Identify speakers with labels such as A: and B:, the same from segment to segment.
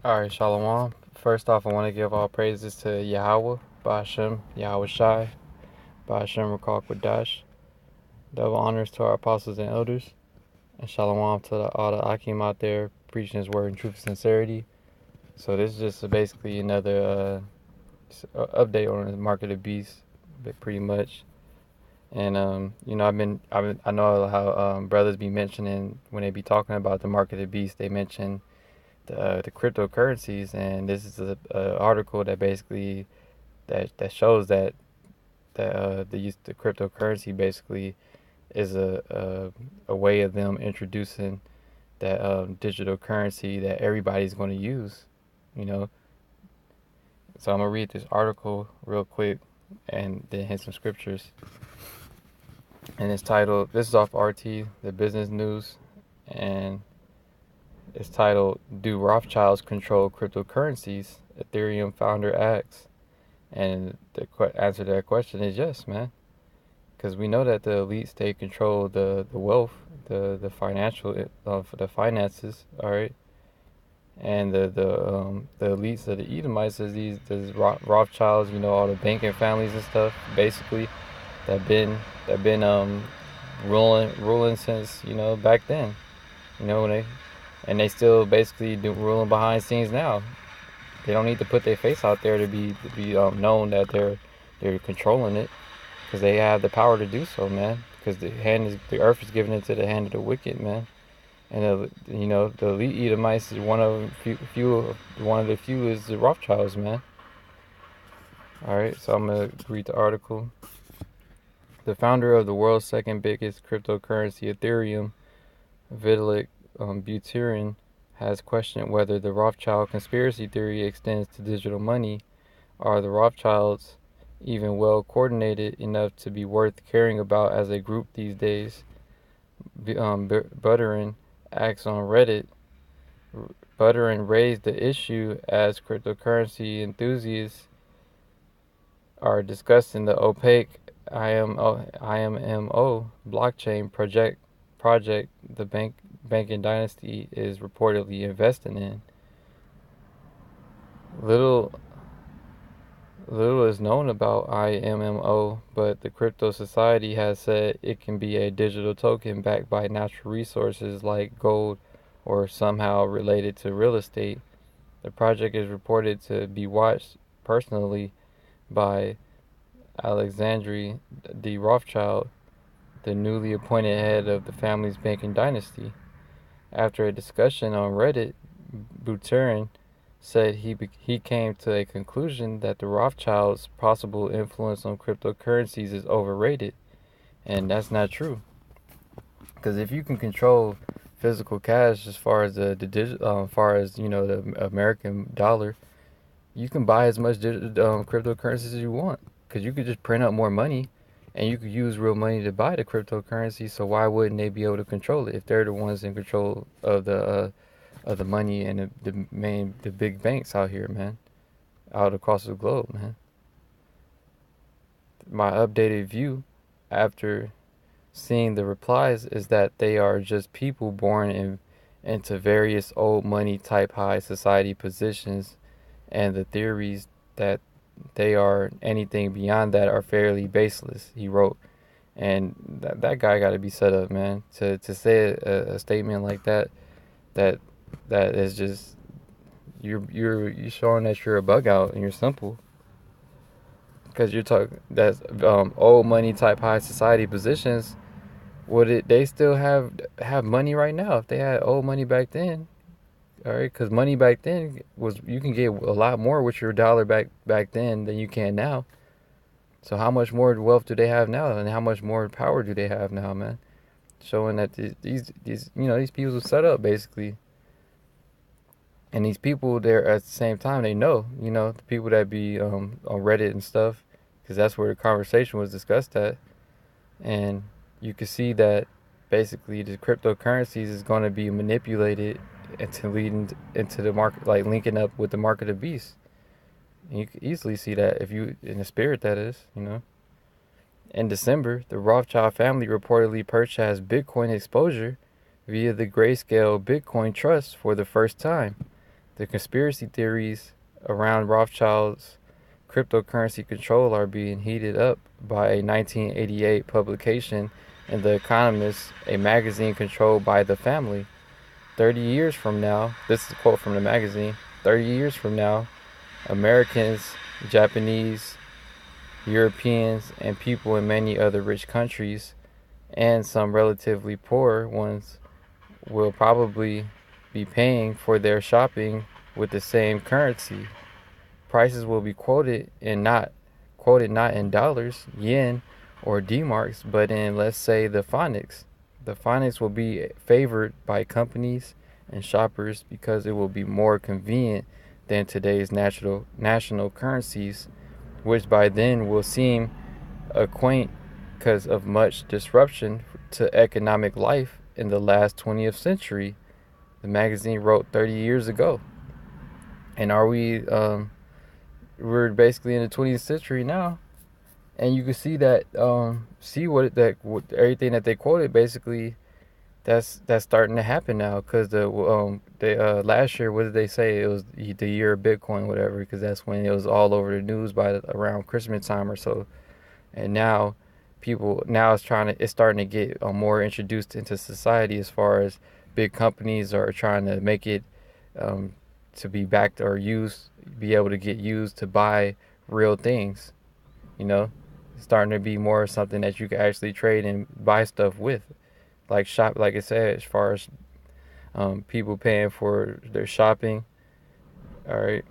A: All right, Shalom. First off, I want to give all praises to Yahweh, Ba'ashem, Yahweh Shai, Ba'ashem Rakak Wadash. Double honors to our apostles and elders. And Shalom to all the Akim out there preaching his word in truth and sincerity. So this is just basically another update on the market of beasts, but pretty much. And I know how brothers be mentioning when they be talking about the market of beasts, they mention the cryptocurrencies, and this is a article that basically that shows that the use the cryptocurrency basically is a way of them introducing that digital currency that everybody's going to use, you know. So I'm gonna read this article real quick and then hit some scriptures. And it's titled. This is off RT, the business news, and it's titled "Do Rothschilds Control Cryptocurrencies?" Ethereum founder asks. And the answer to that question is yes, man. Because we know that the elites, they control the wealth, the financial of the finances, all right. And the elites of the Edomites is these Rothschilds, all the banking families and stuff, basically that been ruling since back then, when they still basically ruling behind scenes now. They don't need to put their face out there to be known that they're controlling it, because they have the power to do so, man. Because the earth is given into the hand of the wicked, man. And the elite Edomites is one of the few is the Rothschilds, man. All right, so I'm gonna read the article. The founder of the world's second biggest cryptocurrency, Ethereum, Vitalik Buterin, has questioned whether the Rothschild conspiracy theory extends to digital money. Are the Rothschilds even well coordinated enough to be worth caring about as a group these days? Buterin acts on Reddit. Buterin raised the issue as cryptocurrency enthusiasts are discussing the opaque IMMO blockchain project the banking dynasty is reportedly investing in. Little is known about IMMO, but the Crypto Society has said it can be a digital token backed by natural resources like gold or somehow related to real estate. The project is reported to be watched personally by Alexandre de Rothschild, the newly appointed head of the family's banking dynasty. After a discussion on Reddit, Buterin said he came to a conclusion that the Rothschilds' possible influence on cryptocurrencies is overrated, and that's not true. Because if you can control physical cash as far as the American dollar, you can buy as much cryptocurrencies as you want. Because you could just print out more money, and you could use real money to buy the cryptocurrency. So why wouldn't they be able to control it if they're the ones in control of the money and the big banks out here, man, out across the globe, man? My updated view after seeing the replies is that they are just people born into various old money type high society positions, and the theories that they are anything beyond that are fairly baseless, he wrote. And that guy got to be set up, man, to say a statement like that that is just you're showing that you're a bug out and you're simple, because you're talking that's old money type high society positions. Would it they still have money right now if they had old money back then? All right, because money back then was, you can get a lot more with your dollar back then than you can now. So how much more wealth do they have now, and how much more power do they have now, man? Showing that these people are set up basically, and these people there at the same time, they know, the people that be on Reddit and stuff, because that's where the conversation was discussed at. And you can see that basically the cryptocurrencies is going to be manipulated into leading into the market, like linking up with the market of beasts. And you can easily see that if you, in the spirit, that is. In December, the Rothschild family reportedly purchased Bitcoin exposure via the Grayscale Bitcoin Trust for the first time. The conspiracy theories around Rothschild's cryptocurrency control are being heated up by a 1988 publication in The Economist, a magazine controlled by the family. 30 years from now, this is a quote from the magazine, 30 years from now, Americans, Japanese, Europeans, and people in many other rich countries, and some relatively poor ones, will probably be paying for their shopping with the same currency. Prices will be quoted not in dollars, yen, or D-marks, but in, let's say, the phonics. The phonics will be favored by companies and shoppers because it will be more convenient than today's national currencies, which by then will seem quaint because of much disruption to economic life in the last 20th century. The magazine wrote 30 years ago. And we're basically in the 20th century now. And you can see that, everything that they quoted, basically, that's starting to happen now. Because the last year, what did they say? It was the year of Bitcoin, whatever, because that's when it was all over the news by around Christmas time or so. And now it's starting to get more introduced into society, as far as big companies are trying to make it to be backed or be able to get used to buy real things. You know, it's starting to be more something that you can actually trade and buy stuff with, like I said, as far as people paying for their shopping. All right.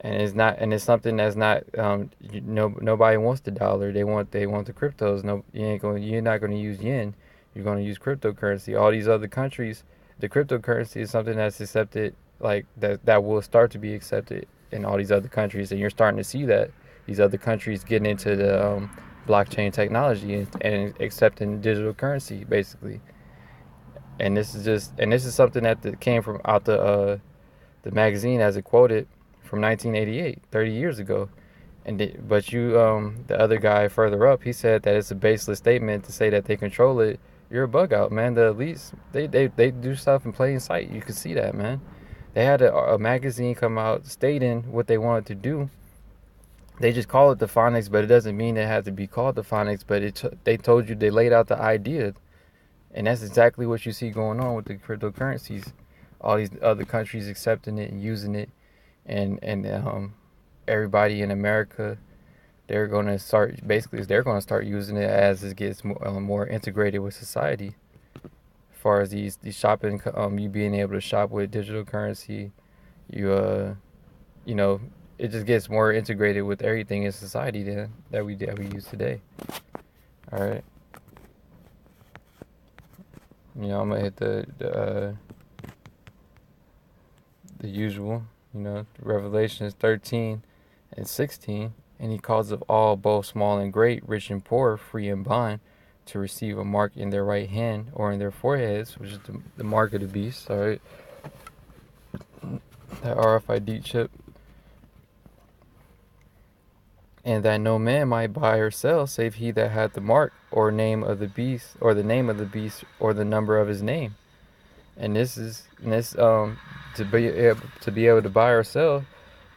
A: And it's something that's not, nobody wants the dollar. They want the cryptos. No, you're not going to use yen. You're going to use cryptocurrency. All these other countries, the cryptocurrency is something that's accepted, like that will start to be accepted in all these other countries, and you're starting to see that these other countries getting into the blockchain technology and accepting digital currency, basically. And this is something that came from out the magazine, as it quoted, from 1988, 30 years ago. But the other guy further up, he said that it's a baseless statement to say that they control it. You're a bug out, man. The elites, they do stuff in plain sight. You can see that, man. They had a magazine come out stating what they wanted to do. They just call it the phonics, but it doesn't mean it has to be called the phonics. But they told you, they laid out the idea, and that's exactly what you see going on with the cryptocurrencies. All these other countries accepting it and using it, and everybody in America, they're going to start using it as it gets more integrated with society. As far as these shopping, you being able to shop with digital currency, you you know, it just gets more integrated with everything in society that we use today. All right. I'm gonna hit the usual. Revelations 13 and 16, and he calls of all, both small and great, rich and poor, free and bond, to receive a mark in their right hand or in their foreheads, which is the mark of the beast. All right, that RFID chip, and that no man might buy or sell save he that had the mark or name of the beast, or the name of the beast, or the number of his name. And this to be able to buy or sell,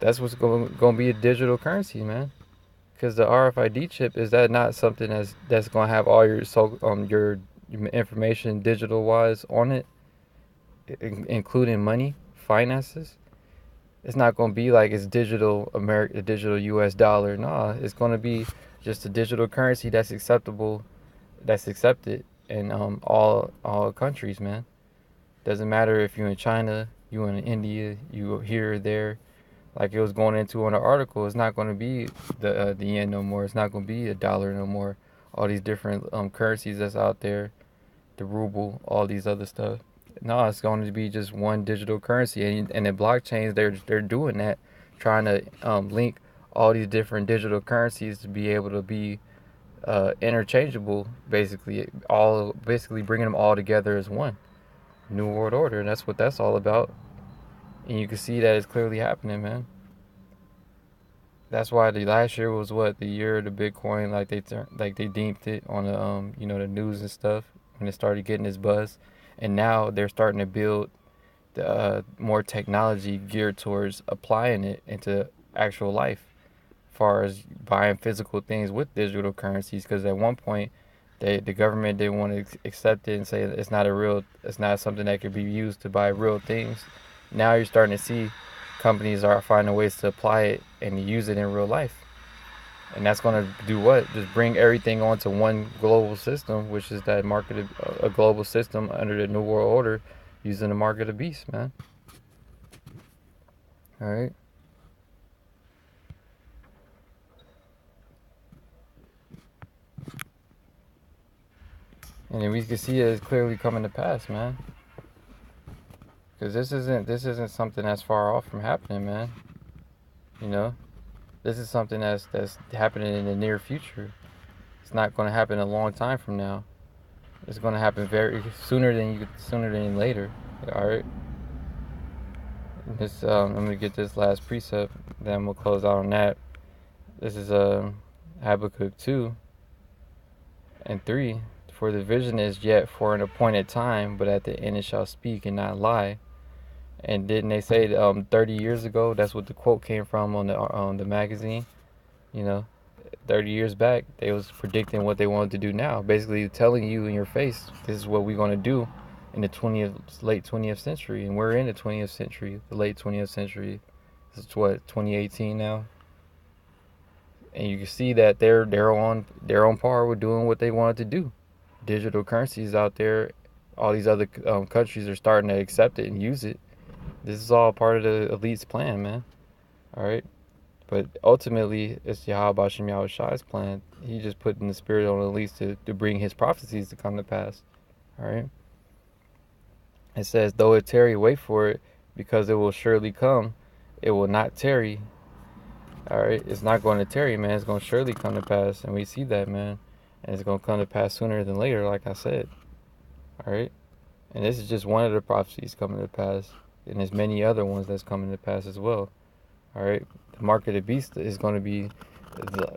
A: that's what's going to be a digital currency, man. Because the RFID chip, is that not something that's going to have all your information digital wise on it, including money, finances? It's not going to be like it's digital US dollar. Nah, it's going to be just a digital currency that's accepted in all countries, man. Doesn't matter if you're in China, you in India, you here or there. Like it was going into on the article, it's not going to be the yen no more. It's not going to be a dollar no more. All these different currencies that's out there, the ruble, all these other stuff. No, it's going to be just one digital currency, and the blockchains, they're doing that, trying to link all these different digital currencies to be able to be interchangeable. Basically bringing them all together as one new world order, and that's what that's all about. And you can see that it's clearly happening, man. That's why the last year was the year of the Bitcoin, like they deemed it on the the news and stuff when it started getting its buzz, and now they're starting to build more technology geared towards applying it into actual life, as far as buying physical things with digital currencies. Because at one point, the government didn't want to accept it and say it's not something that could be used to buy real things. Now you're starting to see companies are finding ways to apply it and use it in real life. And that's going to do what? Just bring everything onto one global system, which is that market, a global system under the New World Order, using the mark of the beast, man. All right. And then we can see it's clearly coming to pass, man. Because this isn't something that's far off from happening, man. You know, this is something that's happening in the near future. It's not going to happen a long time from now. It's going to happen very sooner than later. All right. This I'm gonna get this last precept. Then we'll close out on that. This is Habakkuk 2:3. For the vision is yet for an appointed time, but at the end it shall speak and not lie. And didn't they say 30 years ago? That's what the quote came from on the magazine. You know, 30 years back, they was predicting what they wanted to do now. Basically telling you in your face, this is what we're gonna do in the late 20th century, and we're in the 20th century, the late 20th century. This is what, 2018 now, and you can see that they're on par with doing what they wanted to do. Digital currencies out there, all these other countries are starting to accept it and use it. This is all part of the elite's plan, man. All right. But ultimately, it's Yahweh Hashem Yahweh Shai's plan. He just put in the spirit on the least to bring his prophecies to come to pass. All right. It says, though it tarry, wait for it, because it will surely come. It will not tarry. All right. It's not going to tarry, man. It's going to surely come to pass. And we see that, man. And it's going to come to pass sooner than later, like I said. All right. And this is just one of the prophecies coming to pass. And there's many other ones that's coming to pass as well. All right. The mark of the beast is going to be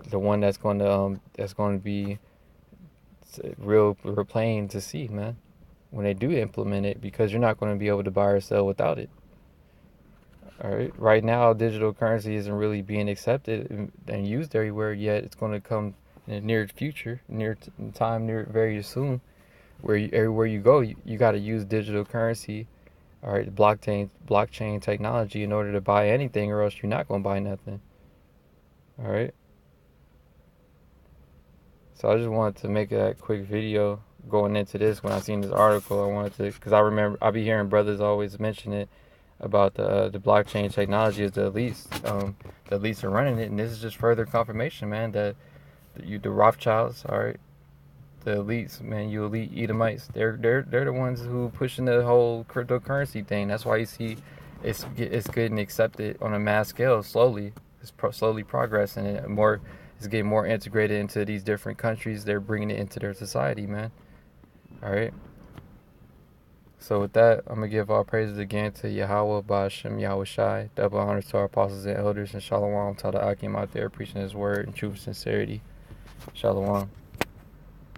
A: the one that's going to be real plain to see, man, when they do implement it, because you're not going to be able to buy or sell without it. All right. Right now, digital currency isn't really being accepted and used everywhere yet. It's going to come in the near future, very soon, where everywhere you go, you got to use digital currency. All right, blockchain technology in order to buy anything, or else you're not going to buy nothing. All right. So I just wanted to make that quick video going into this. When I seen this article, I wanted to, because I remember I be hearing brothers always mention it about the blockchain technology as the elites are running it, and this is just further confirmation, man, that the Rothschilds, all right, the elites, man, you elite Edomites, they're the ones who pushing the whole cryptocurrency thing. That's why you see it's getting accepted on a mass scale slowly. It's slowly progressing, and it's getting more integrated into these different countries. They're bringing it into their society, man. All right. So with that, I'm gonna give all praises again to Yahweh, Ba'ashem, Yahweh Shai. Double honors to our apostles and elders, and Shalom to the Akim out there preaching His word in truth and sincerity. Shalom.